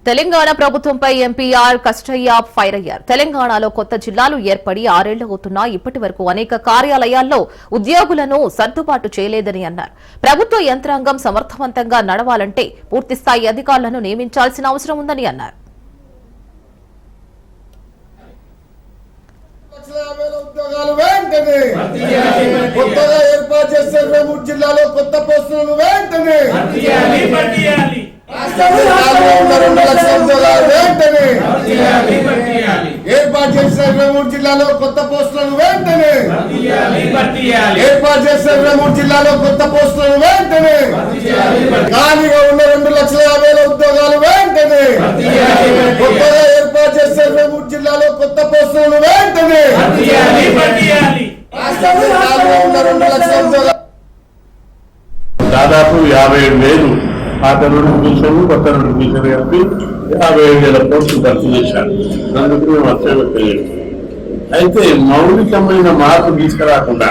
తెలంగాణ ప్రభుత్వంపై MPR కష్టయ్య fire అయ్యారు. తెలంగాణలో కొత్త జిల్లాలు ఏర్పడి 6 ఏళ్లు అవుతున్నా ఇప్పటి వరకు అనేక కార్యాలయాల్లో ఉద్యోగులను సర్దుబాటు చేయలేదని అన్నారు. ప్రభుత్వ యంత్రాంగం సమర్థవంతంగా నడవాలంటే పూర్తిస్థాయి అధికారులను నియమించాల్సిన అవసరం ఉందని అన్నారు. కొత్తగా ఏర్పాటు చేసే 23 జిల్లాలో కొత్త పోస్టులను వెంటనే ఏర్పాటు చేసిన 23 జిల్లాలో కొత్త పోస్టులను వెంటనే ఏర్పాటు చేసిన 23 జిల్లాలో కొత్త పోస్టులను వెంటనే ఖాళీగా ఉన్న 2,50,000 ఉద్యోగాలు వెంటనే కొత్తగా ఏర్పాటు చేసిన 23 జిల్లాలో కొత్త పోస్టులను వెంటనే దాదాపు 57,000 పాత నోటిఫికేషన్ కొత్త నోటిఫికేషన్ కలిపి 57,000 పోస్టులు భర్తీ చేశారు. అందుకు మేము అర్థం అయితే మౌలికమైన మార్పు తీసుకురాకుండా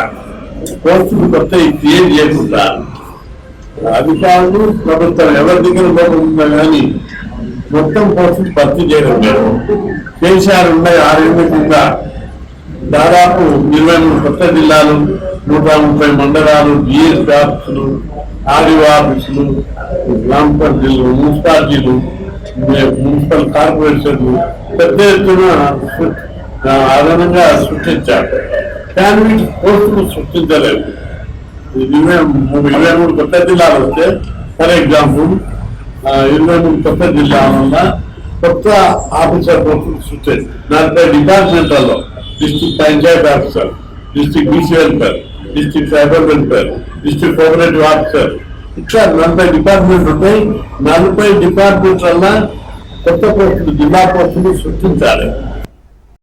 పోస్టులు కొత్త క్రియేట్ చేయకుండా అధికారులు ప్రభుత్వం ఎవరి దగ్గర పోతుందా కానీ మొత్తం పోస్టులు భర్తీ చేయడం లేదు. కేసీఆర్ ఉన్నాయి 6 ఏళ్ల కింద దాదాపు 23 కొత్త జిల్లాలు, 130 మండలాలు, జిఎస్ ఆఫీసులు, ఆర్డీఓ ఆఫీసులు, గ్రామ పంచాయతీలు, మున్సిపాలిటీలు, మున్సిపల్ కార్పొరేషన్లు పెద్ద ఎత్తున అదనంగా సృష్టించారు. కానీ వీటి పోస్టులు సృష్టించలేదు. 23 కొత్త జిల్లాలు వస్తే ఫర్ ఎగ్జాంపుల్ 23 కొత్త జిల్లాల వల్ల కొత్త ఆఫీసర్ పోస్టులు సృష్టించారు. 40 డిపార్ట్మెంట్లలో district panchayat officer, district BC welfare, district tribal welfare, district cooperative officer, ఇట్లా 40 డిపార్ట్మెంట్లు ఉంటాయి. 40 డిపార్ట్మెంట్ల కొత్త పోస్టులు జిల్లా పోస్టులు సృష్టించాలి.